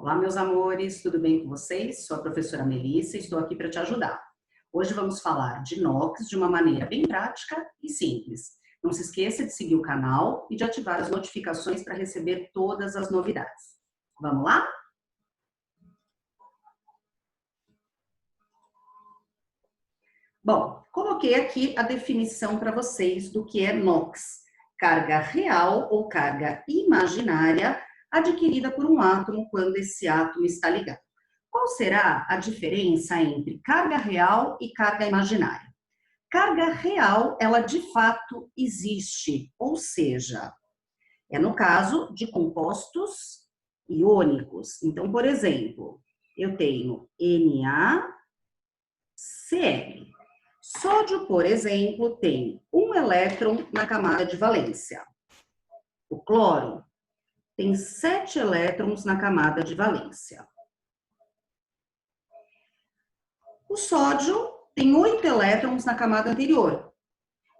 Olá, meus amores, tudo bem com vocês? Sou a professora Melissa e estou aqui para te ajudar. Hoje vamos falar de inox de uma maneira bem prática e simples. Não se esqueça de seguir o canal e de ativar as notificações para receber todas as novidades. Vamos lá? Bom, coloquei aqui a definição para vocês do que é NOx, carga real ou carga imaginária adquirida por um átomo quando esse átomo está ligado. Qual será a diferença entre carga real e carga imaginária? Carga real, ela de fato existe, ou seja, é no caso de compostos iônicos. Então, por exemplo, eu tenho NaCl. Sódio, por exemplo, tem um elétron na camada de valência. O cloro tem 7 elétrons na camada de valência. O sódio tem 8 elétrons na camada anterior.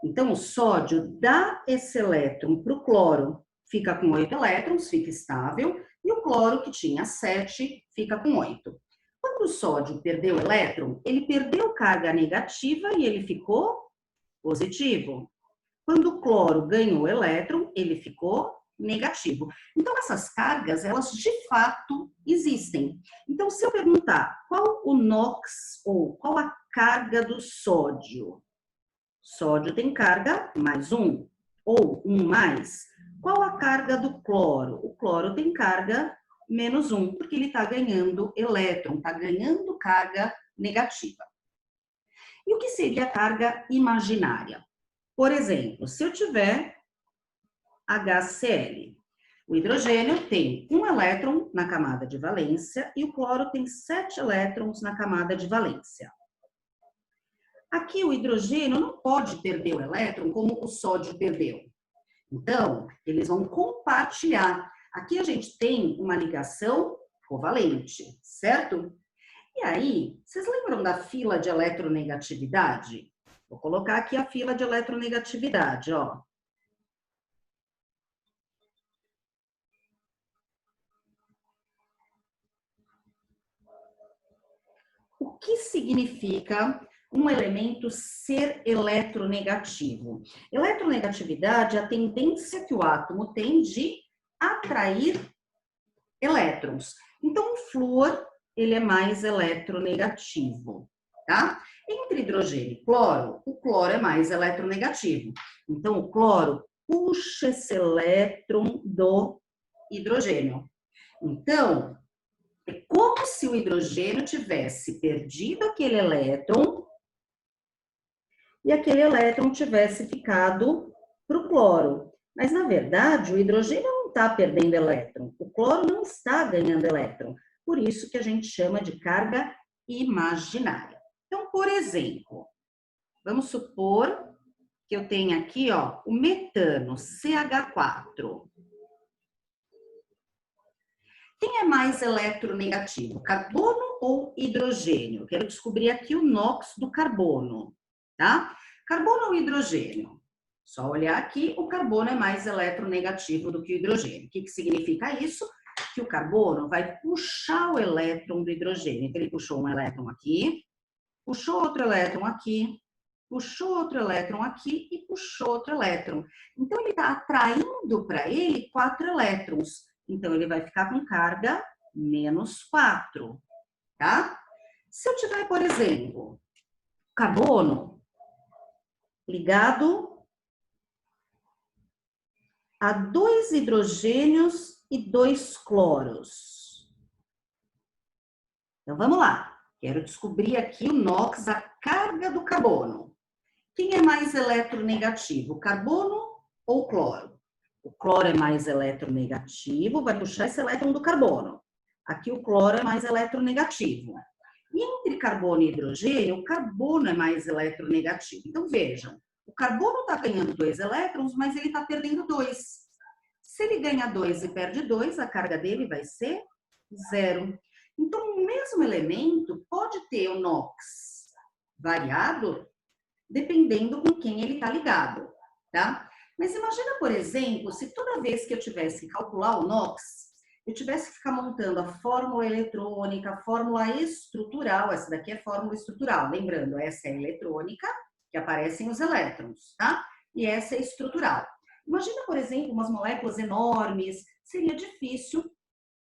Então, o sódio dá esse elétron para o cloro, fica com 8 elétrons, fica estável, e o cloro, que tinha 7, fica com 8. Quando o sódio perdeu o elétron, ele perdeu carga negativa e ele ficou positivo. Quando o cloro ganhou o elétron, ele ficou negativo. Então, essas cargas, elas de fato existem. Então, se eu perguntar qual o NOx ou qual a carga do sódio? Sódio tem carga mais 1, ou 1 mais. Qual a carga do cloro? O cloro tem carga menos 1, porque ele está ganhando elétron, está ganhando carga negativa. E o que seria a carga imaginária? Por exemplo, se eu tiver HCl, o hidrogênio tem 1 elétron na camada de valência e o cloro tem 7 elétrons na camada de valência. Aqui o hidrogênio não pode perder o elétron como o sódio perdeu. Então, eles vão compartilhar. Aqui a gente tem uma ligação covalente, certo? E aí, vocês lembram da fila de eletronegatividade? Vou colocar aqui a fila de eletronegatividade, ó. O que significa um elemento ser eletronegativo? Eletronegatividade é a tendência que o átomo tem de atrair elétrons. Então, o flúor, ele é mais eletronegativo, tá? Entre hidrogênio e cloro, o cloro é mais eletronegativo. Então, o cloro puxa esse elétron do hidrogênio. Então, é como se o hidrogênio tivesse perdido aquele elétron e aquele elétron tivesse ficado para o cloro. Mas, na verdade, o hidrogênio não está perdendo elétron, o cloro não está ganhando elétron. Por isso que a gente chama de carga imaginária. Então, por exemplo, vamos supor que eu tenha aqui, ó, o metano, CH4. Quem é mais eletronegativo, carbono ou hidrogênio? Quero descobrir aqui o NOx do carbono, tá? Carbono ou hidrogênio? Só olhar aqui, o carbono é mais eletronegativo do que o hidrogênio. O que significa isso? Que o carbono vai puxar o elétron do hidrogênio. Então, ele puxou um elétron aqui, puxou outro elétron aqui, puxou outro elétron aqui e puxou outro elétron. Então, ele está atraindo para ele 4 elétrons. Então, ele vai ficar com carga menos 4, tá? Se eu tiver, por exemplo, carbono ligado a 2 hidrogênios e 2 cloros. Então, vamos lá. Quero descobrir aqui o NOx, a carga do carbono. Quem é mais eletronegativo, carbono ou cloro? O cloro é mais eletronegativo, vai puxar esse elétron do carbono. Aqui o cloro é mais eletronegativo. E entre carbono e hidrogênio, o carbono é mais eletronegativo. Então, vejam, o carbono está ganhando 2 elétrons, mas ele está perdendo 2. Se ele ganha 2 e perde 2, a carga dele vai ser 0. Então, o mesmo elemento pode ter o NOx variado, dependendo com quem ele está ligado, tá? Mas imagina, por exemplo, se toda vez que eu tivesse que calcular o NOx, eu tivesse que ficar montando a fórmula eletrônica, a fórmula estrutural, essa daqui é fórmula estrutural, lembrando, essa é a eletrônica, que aparecem os elétrons, tá? E essa é estrutural. Imagina, por exemplo, umas moléculas enormes, seria difícil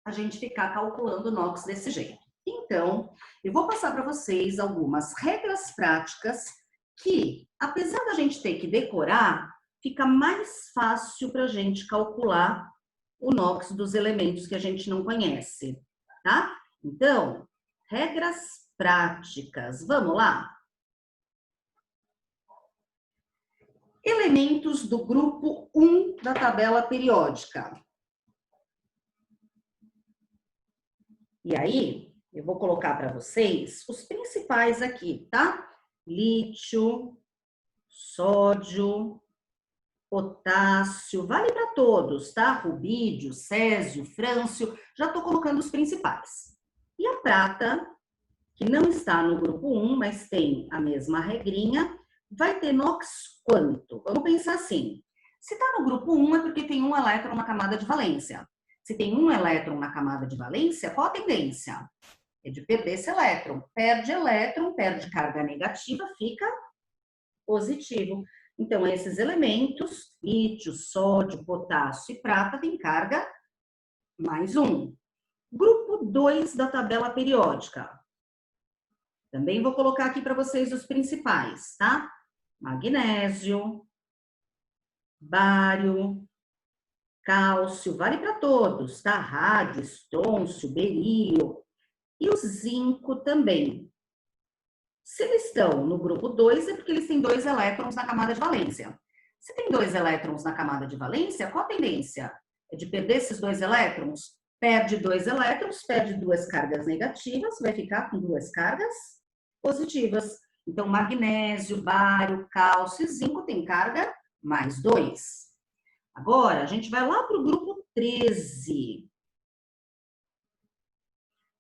a gente ficar calculando o NOx desse jeito. Então, eu vou passar para vocês algumas regras práticas que, apesar da gente ter que decorar, fica mais fácil para a gente calcular o NOx dos elementos que a gente não conhece, tá? Então, regras práticas. Vamos lá? Elementos do grupo 1 da tabela periódica. E aí, eu vou colocar para vocês os principais aqui, tá? Lítio, sódio, potássio, vale para todos, tá? Rubídio, césio, frâncio, já estou colocando os principais. E a prata, que não está no grupo 1, mas tem a mesma regrinha, vai ter NOx quanto? Vamos pensar assim, se está no grupo 1 é porque tem um elétron na camada de valência. Se tem um elétron na camada de valência, qual a tendência? É de perder esse elétron. Elétron, perde carga negativa, fica positivo. Então, esses elementos, lítio, sódio, potássio e prata, têm carga mais 1. Grupo 2 da tabela periódica. Também vou colocar aqui para vocês os principais, tá? Magnésio, bário, cálcio, vale para todos, tá? Rádio, estrôncio, berílio e o zinco também. Se eles estão no grupo 2, é porque eles têm 2 elétrons na camada de valência. Se tem 2 elétrons na camada de valência, qual a tendência? É de perder esses 2 elétrons? Perde 2 elétrons, perde 2 cargas negativas, vai ficar com 2 cargas positivas. Então, magnésio, bário, cálcio e zinco tem carga mais 2. Agora, a gente vai lá para o grupo 13.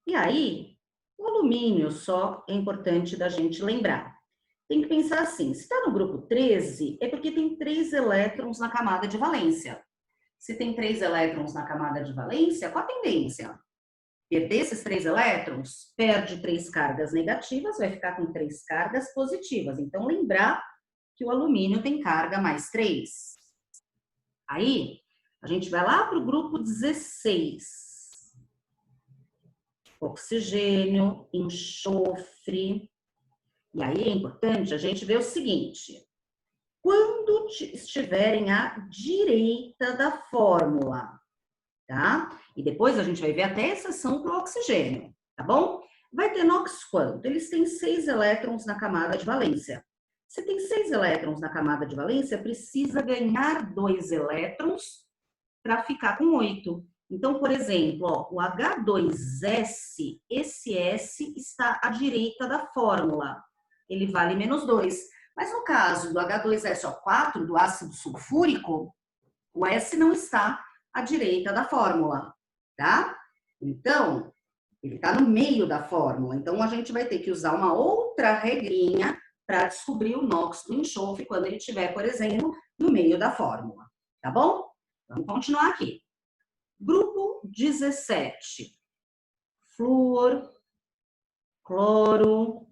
E aí, o alumínio só é importante da gente lembrar. Tem que pensar assim, se está no grupo 13, é porque tem 3 elétrons na camada de valência. Se tem 3 elétrons na camada de valência, qual a tendência? Perder esses 3 elétrons, perde 3 cargas negativas, vai ficar com 3 cargas positivas. Então, lembrar que o alumínio tem carga mais 3. Aí, a gente vai lá para o grupo 16. Oxigênio, enxofre. E aí é importante a gente ver o seguinte. Quando estiverem à direita da fórmula, tá? E depois a gente vai ver até a exceção para o oxigênio, tá bom? Vai ter NOx quanto? Eles têm 6 elétrons na camada de valência. Se tem 6 elétrons na camada de valência, precisa ganhar 2 elétrons para ficar com 8. Então, por exemplo, ó, o H2S, esse S está à direita da fórmula. Ele vale menos 2. Mas no caso do H2SO4, do ácido sulfúrico, o S não está à direita da fórmula, tá? Então, ele está no meio da fórmula. Então, a gente vai ter que usar uma outra regrinha para descobrir o NOx do enxofre quando ele estiver, por exemplo, no meio da fórmula, tá bom? Vamos continuar aqui. Grupo 17. Flúor, cloro,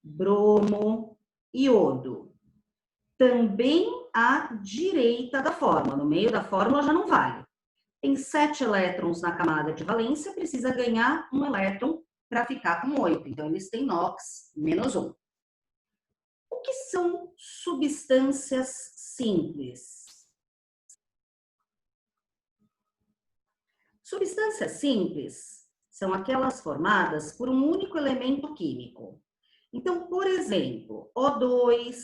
bromo, iodo. Também à direita da fórmula. No meio da fórmula já não vale. Tem 7 elétrons na camada de valência, precisa ganhar um elétron para ficar com 8. Então, eles têm NOx menos 1. O que são substâncias simples? Substâncias simples são aquelas formadas por um único elemento químico. Então, por exemplo, O2,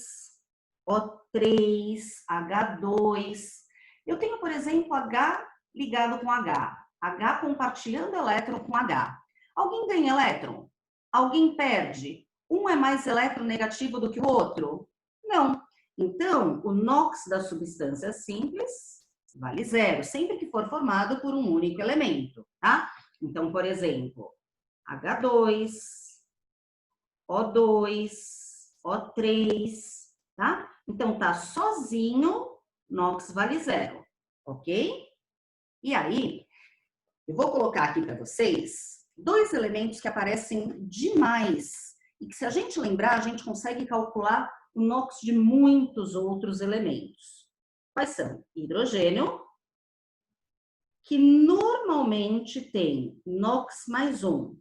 O3, H2. Eu tenho, por exemplo, H ligado com H. H compartilhando elétron com H. Alguém ganha elétron? Alguém perde? Um é mais eletronegativo do que o outro? Não. Então, o NOx da substância simples vale 0, sempre que for formado por um único elemento, tá? Então, por exemplo, H2, O2, O3, tá? Então, tá sozinho, NOx vale 0, ok? E aí, Eu vou colocar aqui para vocês 2 elementos que aparecem demais e que, se a gente lembrar, a gente consegue calcular o NOx de muitos outros elementos. Quais são? Hidrogênio, que normalmente tem NOx mais 1.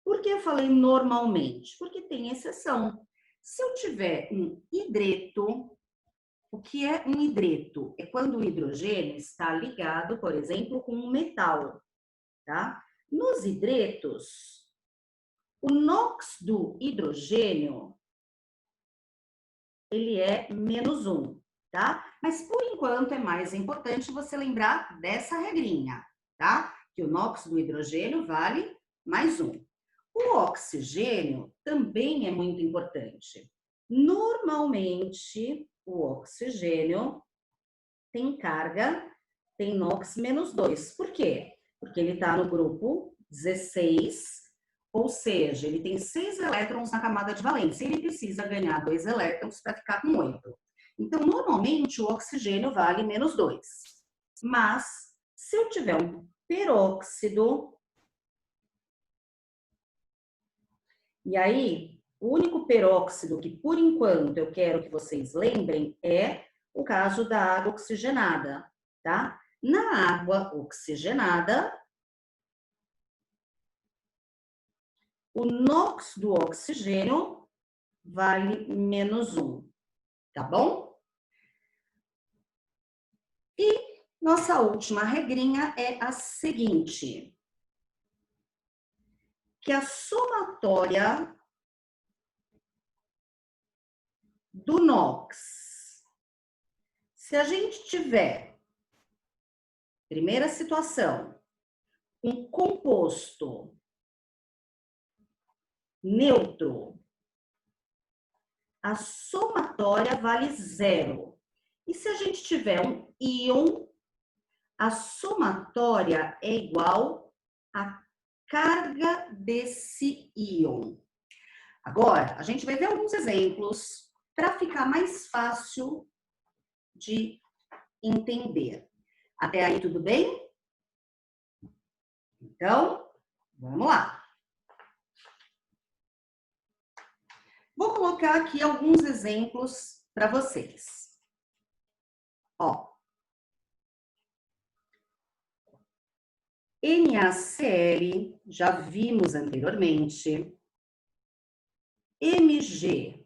Por que eu falei normalmente? Porque tem exceção. Se eu tiver um hidreto, o que é um hidreto? É quando o hidrogênio está ligado, por exemplo, com um metal, tá? Nos hidretos, o NOx do hidrogênio, ele é menos 1, tá? Mas, por enquanto, é mais importante você lembrar dessa regrinha, tá? Que o NOx do hidrogênio vale mais 1. O oxigênio também é muito importante. Normalmente, o oxigênio tem carga, tem NOx menos 2. Por quê? Porque ele está no grupo 16, ou seja, ele tem 6 elétrons na camada de valência. Ele precisa ganhar 2 elétrons para ficar com 8. Então, normalmente, o oxigênio vale menos 2. Mas, se eu tiver um peróxido, e aí, o único peróxido que, por enquanto, eu quero que vocês lembrem é o caso da água oxigenada, tá? Na água oxigenada, o NOx do oxigênio vale menos 1, tá bom? E nossa última regrinha é a seguinte, que a somatória do NOx, se a gente tiver, primeira situação, um composto neutro, a somatória vale 0. E se a gente tiver um íon, a somatória é igual à carga desse íon. Agora, a gente vai ver alguns exemplos para ficar mais fácil de entender. Até aí, tudo bem? Então, vamos lá. Vou colocar aqui alguns exemplos para vocês. Ó, NaCl, já vimos anteriormente. MgCl2,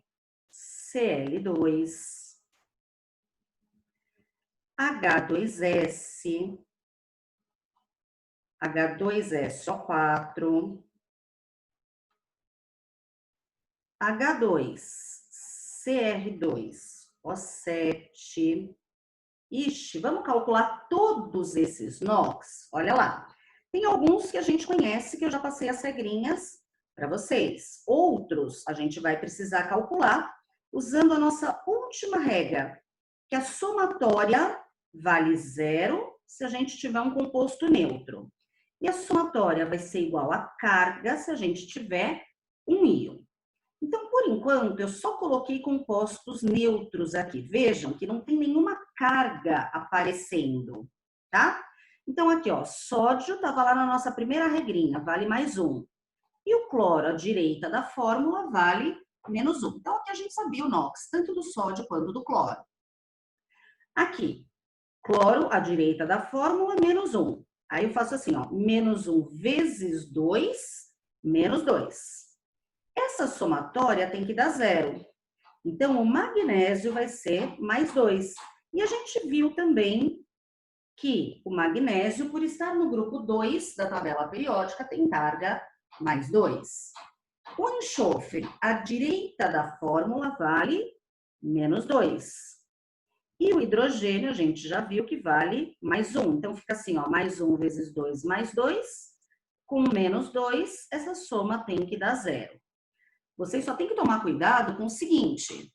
H2S, H2SO4, H2CR2O7. Ixi, vamos calcular todos esses NOx? Olha lá. Tem alguns que a gente conhece, que eu já passei as regrinhas para vocês. Outros a gente vai precisar calcular usando a nossa última regra, que a somatória vale 0 se a gente tiver um composto neutro. E a somatória vai ser igual à carga se a gente tiver um íon. Então, por enquanto, eu só coloquei compostos neutros aqui. Vejam que não tem nenhuma carga aparecendo, tá? Então, aqui, ó, sódio estava lá na nossa primeira regrinha, vale mais 1. E o cloro, à direita da fórmula, vale menos 1. Então, aqui a gente sabia o NOx, tanto do sódio quanto do cloro. Aqui, cloro, à direita da fórmula, menos 1. Aí eu faço assim, ó, menos 1 vezes 2, menos 2. Essa somatória tem que dar 0. Então, o magnésio vai ser mais 2. E a gente viu também que o magnésio, por estar no grupo 2 da tabela periódica, tem carga mais 2. O enxofre, à direita da fórmula, vale menos 2. E o hidrogênio, a gente já viu que vale mais 1. Então, fica assim, ó, mais 1 vezes 2 mais 2. Com menos 2, essa soma tem que dar 0. Vocês só tem que tomar cuidado com o seguinte.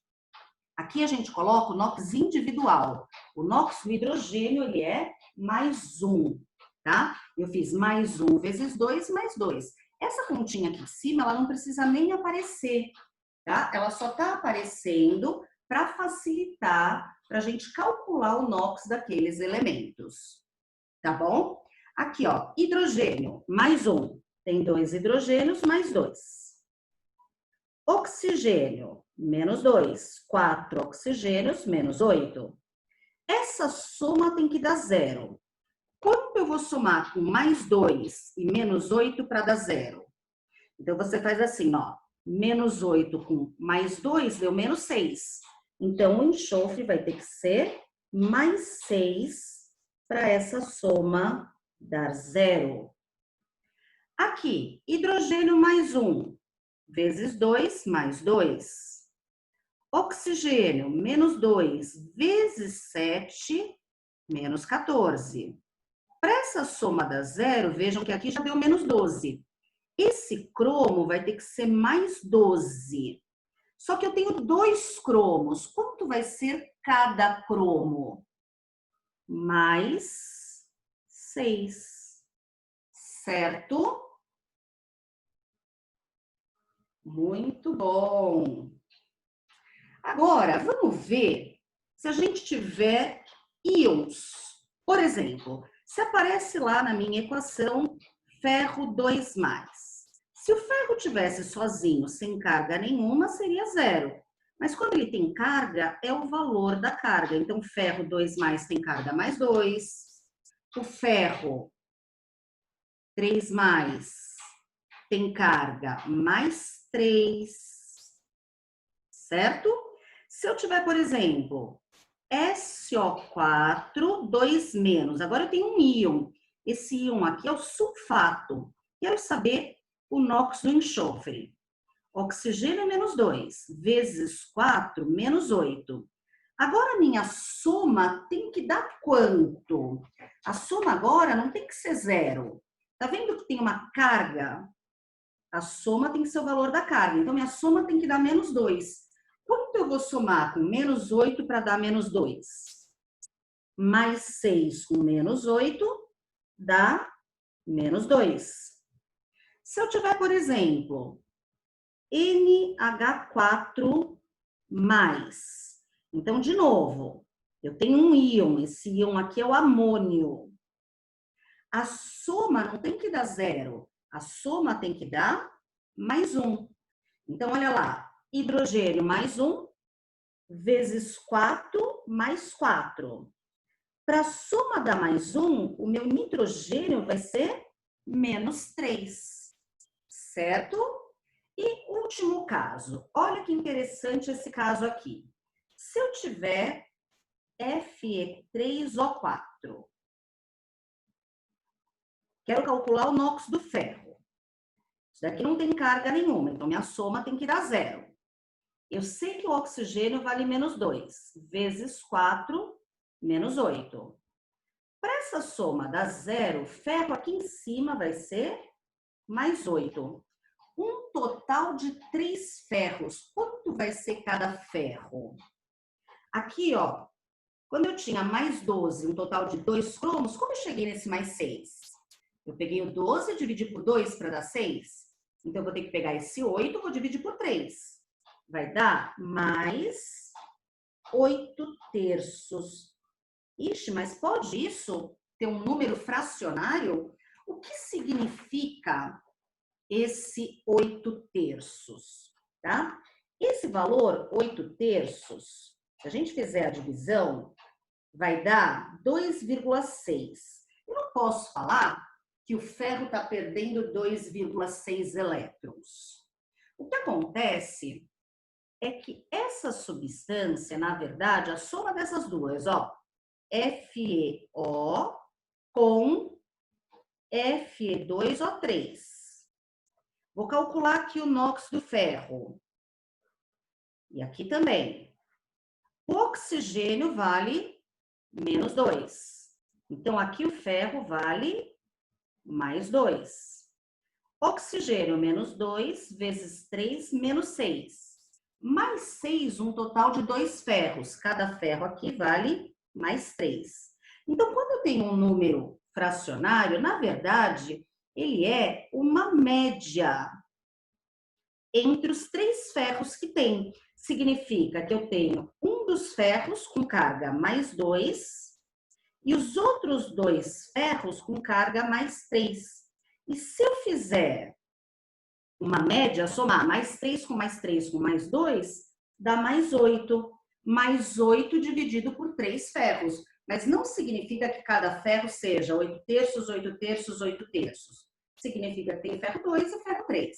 Aqui a gente coloca o NOx individual. O NOx do hidrogênio, ele é mais 1, tá? Eu fiz mais 1 vezes 2 mais 2. Essa continha aqui de cima, ela não precisa nem aparecer, tá? Ela só está aparecendo para facilitar, para a gente calcular o NOx daqueles elementos, tá bom? Aqui, ó, hidrogênio, mais 1. Tem 2 hidrogênios, mais 2. Oxigênio, menos 2. 4 oxigênios, menos 8. Essa soma tem que dar 0. Quanto eu vou somar com mais 2 e menos 8 para dar 0? Então, você faz assim, ó. Menos 8 com mais 2 deu menos 6. Então, o enxofre vai ter que ser mais 6 para essa soma dar 0. Aqui, hidrogênio mais 1, vezes 2, mais 2. Oxigênio, menos 2, vezes 7, menos 14. Para essa soma dar 0, vejam que aqui já deu menos 12. Esse cromo vai ter que ser mais 12. Só que eu tenho 2 cromos. Quanto vai ser cada cromo? Mais 6. Certo? Muito bom. Agora, vamos ver se a gente tiver íons. Por exemplo, se aparece lá na minha equação ferro 2+. Se o ferro tivesse sozinho, sem carga nenhuma, seria 0. Mas quando ele tem carga, é o valor da carga. Então, ferro 2+ tem carga mais 2. O ferro 3+ tem carga mais 3. Certo? Se eu tiver, por exemplo, SO4, 2-. Agora eu tenho um íon. Esse íon aqui é o sulfato. Quero saber o NOx do enxofre. Oxigênio menos 2, vezes 4, menos 8. Agora, a minha soma tem que dar quanto? A soma agora não tem que ser 0. Tá vendo que tem uma carga? A soma tem que ser o valor da carga. Então, minha soma tem que dar menos 2. Quanto eu vou somar com menos 8 para dar menos 2? Mais 6 com menos 8 dá menos 2. Se eu tiver, por exemplo, NH4+. Então, de novo, eu tenho um íon. Esse íon aqui é o amônio. A soma não tem que dar 0. A soma tem que dar mais 1. Então, olha lá. Hidrogênio mais 1, vezes 4, mais 4. Para a soma dar mais 1, o meu nitrogênio vai ser menos 3. Certo? E último caso. Olha que interessante esse caso aqui. Se eu tiver Fe3O4, quero calcular o NOx do ferro. Isso daqui não tem carga nenhuma, então minha soma tem que dar 0. Eu sei que o oxigênio vale menos 2, vezes 4, menos 8. Para essa soma dar 0, o ferro aqui em cima vai ser mais 8. Um total de 3 ferros. Quanto vai ser cada ferro? Aqui, ó, quando eu tinha mais 12, um total de 2 cromos, como eu cheguei nesse mais 6? Eu peguei o 12 e dividi por 2 para dar 6. Então, eu vou ter que pegar esse 8 e vou dividir por 3. Vai dar mais 8/3. Ixi, mas pode isso ter um número fracionário? O que significa esse 8/3, tá? Esse valor, 8/3, se a gente fizer a divisão, vai dar 2,6. Eu não posso falar que o ferro está perdendo 2,6 elétrons. O que acontece é que essa substância, na verdade, a soma dessas duas, ó, FeO com Fe2O3. Vou calcular aqui o NOx do ferro. E aqui também. O oxigênio vale menos 2. Então, aqui o ferro vale mais 2. Oxigênio menos 2 vezes 3 menos 6. Mais 6, um total de 2 ferros. Cada ferro aqui vale mais 3. Então, quando eu tenho um número fracionário, na verdade, ele é uma média entre os 3 ferros que tem. Significa que eu tenho um dos ferros com carga mais 2 e os outros 2 ferros com carga mais 3. E se eu fizer uma média, somar mais 3 com mais 3 com mais 2, dá mais 8. Mais 8 dividido por 3 ferros. Mas não significa que cada ferro seja 8 terços, 8 terços, 8 terços. Significa que tem ferro 2 e ferro 3.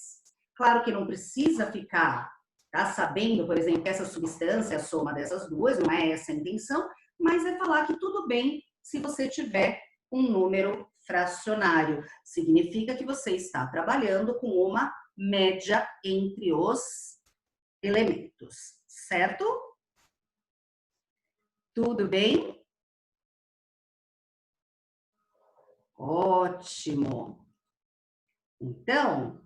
Claro que não precisa ficar sabendo, por exemplo, que essa substância é a soma dessas duas, não é essa a intenção, mas é falar que tudo bem se você tiver um número fracionário. Significa que você está trabalhando com uma média entre os elementos, certo? Tudo bem? Ótimo. Então,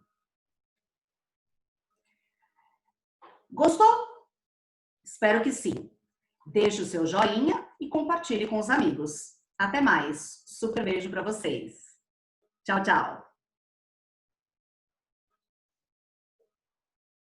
gostou? Espero que sim. Deixe o seu joinha e compartilhe com os amigos. Até mais. Super beijo para vocês. Tchau, tchau.